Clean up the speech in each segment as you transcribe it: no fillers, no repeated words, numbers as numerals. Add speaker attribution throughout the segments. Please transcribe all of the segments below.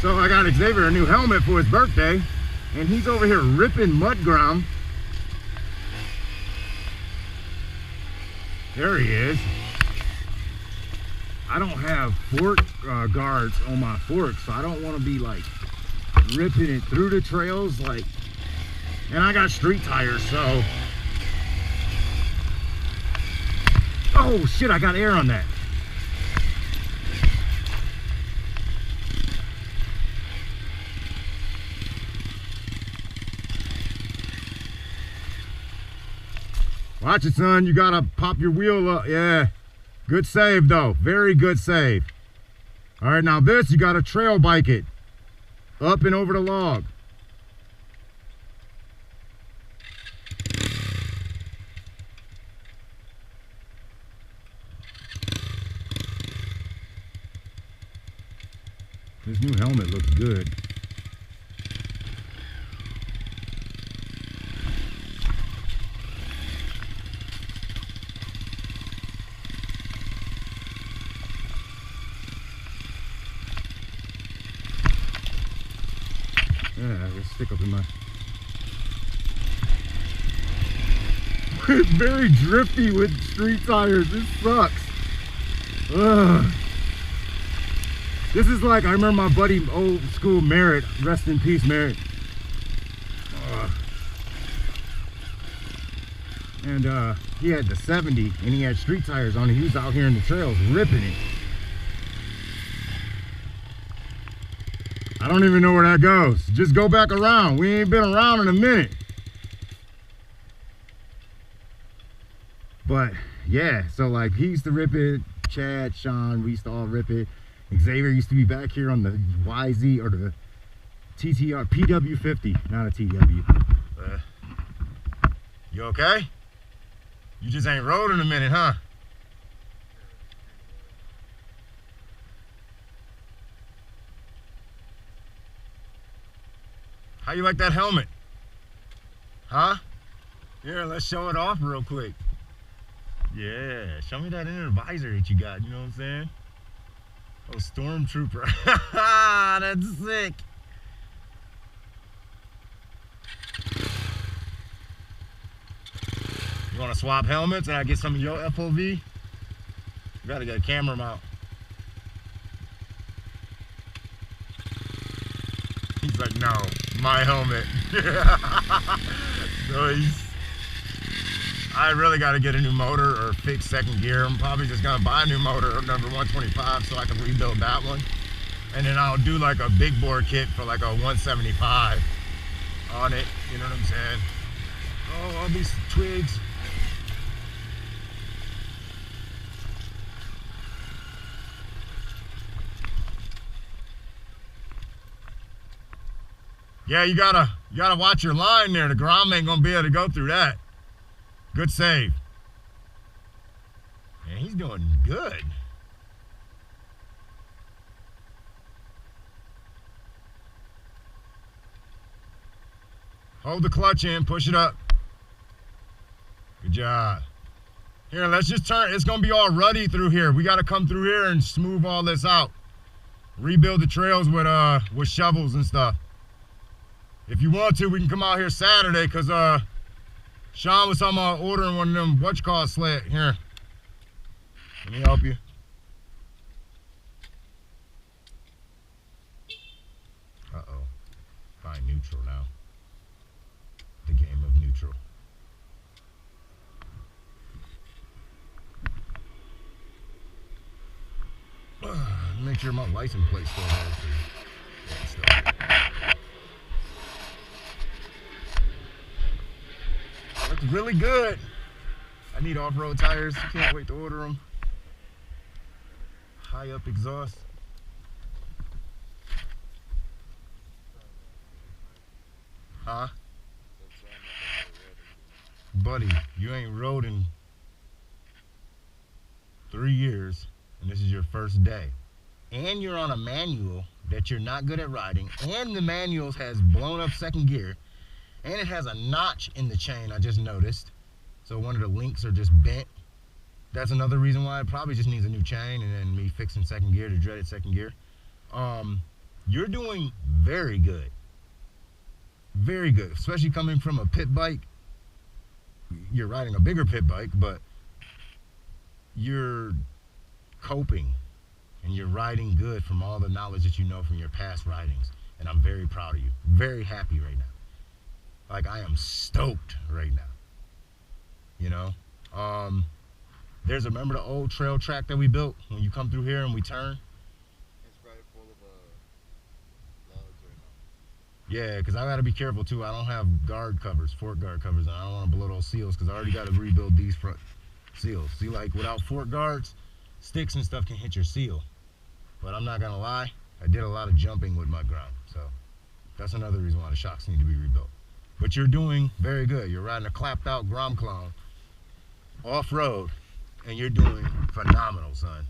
Speaker 1: So I got Xavier a new helmet for his birthday, and he's over here ripping Mutt Grom. There he is. I don't have fork guards on my fork, so I don't want to be like ripping it through the trails, like, and I got street tires, so. Oh shit, I got air on that. Watch it, son. You gotta pop your wheel up. Yeah. Good save, though. Very good save. All right, now this, you gotta trail bike it. Up and over the log. This new helmet looks good. Yeah, I stick up in my. It's very drifty with street tires. This sucks. Ugh. This is like, I remember my buddy, old school Merritt, rest in peace, Merritt. And he had the 70 and he had street tires on it. He was out here in the trails ripping it. I don't even know where that goes. Just go back around. We ain't been around in a minute. But yeah, so like he used to rip it. Chad, Sean, we used to all rip it. Xavier used to be back here on the YZ or the TTR, PW50, not a TW. You okay? You just ain't rode in a minute, huh? How you like that helmet? Huh? Here, let's show it off real quick. Yeah, show me that inner visor that you got, you know what I'm saying? Oh, Stormtrooper. That's sick. You want to swap helmets and I get some of your FOV? You gotta get a camera mount. He's like, no, my helmet. Nice. I really got to get a new motor or fix second gear. I'm probably just going to buy a new motor, number 125, so I can rebuild that one. And then I'll do like a big bore kit for like a 175 on it. You know what I'm saying? Oh, all these twigs. Yeah, you gotta watch your line there. The Grom ain't gonna be able to go through that. Good save. Man, he's doing good. Hold the clutch in, push it up. Good job. Here, let's just turn. It's gonna be all ruddy through here. We gotta come through here and smooth all this out. Rebuild the trails with shovels and stuff. If you want to, we can come out here Saturday, because Sean was talking about ordering one of them whatchamacallit sled. Here, let me help you. Uh-oh. Find neutral now. The game of neutral. Make sure my license plate's still there. Looks really good. I need off-road tires. Can't wait to order them. High up exhaust. Huh? Buddy, you ain't rode in 3 years, and this is your first day. And you're on a manual that you're not good at riding, and the manual has blown up second gear. And it has a notch in the chain, I just noticed. So one of the links are just bent. That's another reason why it probably just needs a new chain, and then me fixing second gear, the dreaded second gear. You're doing very good. Very good. Especially coming from a pit bike. You're riding a bigger pit bike, but you're coping and you're riding good from all the knowledge that you know from your past ridings. And I'm very proud of you. Very happy right now. Like, I am stoked right now. You know? Remember the old trail track that we built when you come through here and we turn?
Speaker 2: It's probably full of logs right now.
Speaker 1: Yeah, because I got to be careful too. I don't have guard covers, fork guard covers, and I don't want to blow those seals because I already got to rebuild these front seals. See, like without fork guards, sticks and stuff can hit your seal. But I'm not going to lie, I did a lot of jumping with Mutt Grom, so that's another reason why the shocks need to be rebuilt. But you're doing very good. You're riding a clapped out Grom clone off-road, and you're doing phenomenal, son.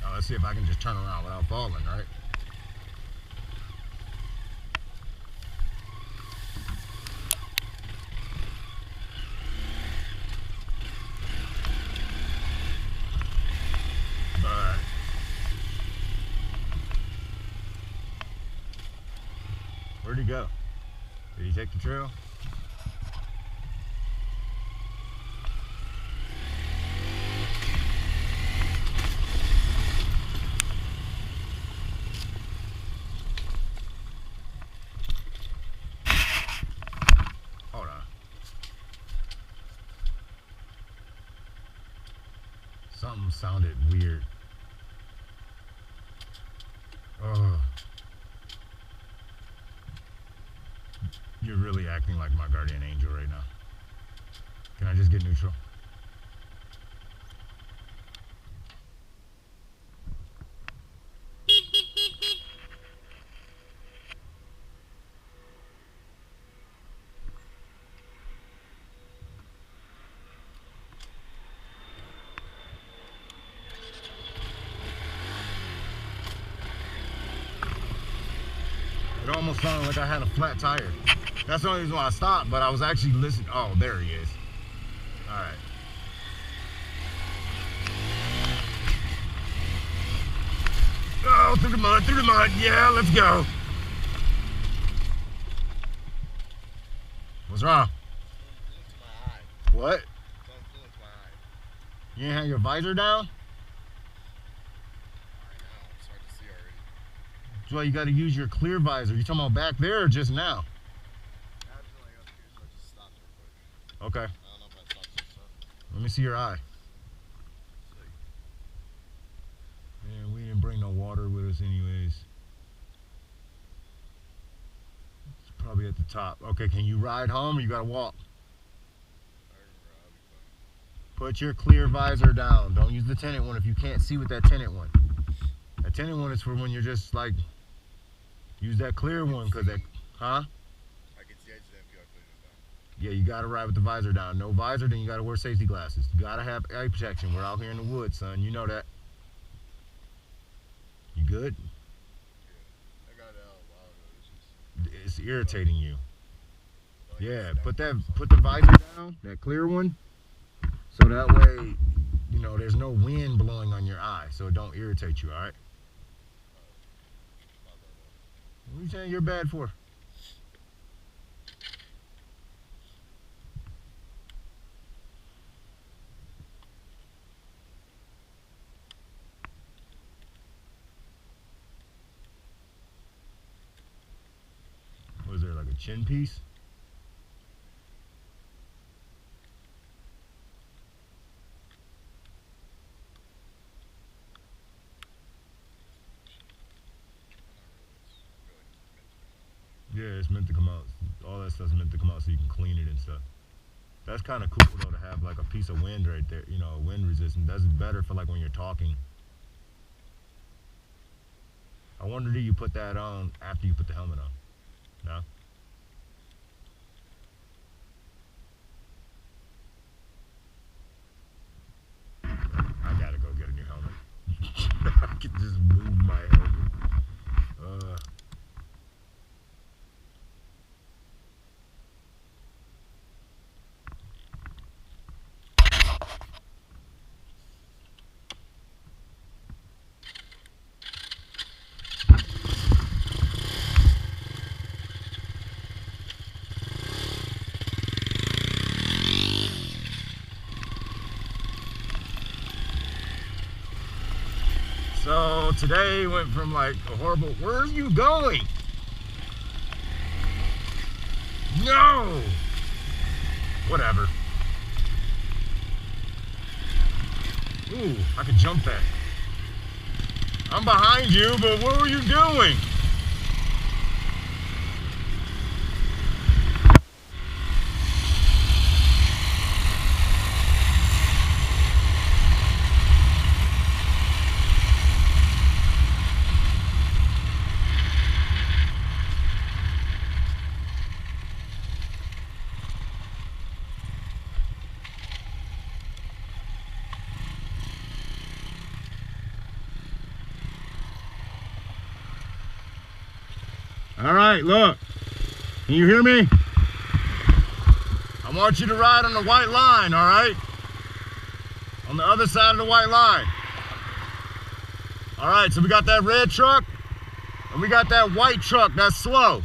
Speaker 1: Now let's see if I can just turn around without falling, right? Where'd he go? Did he take the trail? Hold on. Something sounded weird. Oh. You're really acting like my guardian angel right now. Can I just get neutral? It almost sounded like I had a flat tire. That's the only reason why I stopped, but I was actually listening. Oh, there he is. All right. Oh, through the mud, through the mud. Yeah, let's go. What's wrong?
Speaker 2: My eye.
Speaker 1: What?
Speaker 2: Something my eye.
Speaker 1: You didn't have your visor down?
Speaker 2: I know. I'm starting to see already.
Speaker 1: That's why you got to use your clear visor. You talking about back there or just now?
Speaker 2: Actually, up here, so I just stopped real quick.
Speaker 1: Okay.
Speaker 2: I don't know if I stopped so sudden.
Speaker 1: Let me see your eye. Man, we didn't bring no water with us anyways. It's probably at the top. Okay, can you ride home or you gotta walk? Put your clear visor down. Don't use the tinted one if you can't see with that tinted one. That tinted one is for when you're just like, use that clear one because that, huh?
Speaker 2: I can see I just didn't feel like putting it down.
Speaker 1: Yeah, you gotta ride with the visor down. No visor, then you gotta wear safety glasses. You gotta have eye protection. We're out here in the woods, son. You know that. You good?
Speaker 2: I got it out a while ago.
Speaker 1: It's irritating you.
Speaker 2: Like
Speaker 1: Yeah,
Speaker 2: it's
Speaker 1: put
Speaker 2: down.
Speaker 1: the visor down, that clear one, so that way, you know, there's no wind blowing on your eye, so it don't irritate you, all right? What are you saying you're bad for? Was there like a chin piece? Yeah, it's meant to come out. All that stuff's meant to come out so you can clean it and stuff. That's kind of cool though to have like a piece of wind right there, you know, wind resistant. That's better for like when you're talking. I wonder, do you put that on after you put the helmet on? No? So today went from like a horrible, where are you going? No! Whatever. Ooh, I can jump that. I'm behind you, but what were you doing? All right, look, can you hear me? I want you to ride on the white line, all right? On the other side of the white line. All right, so we got that red truck and we got that white truck that's slow.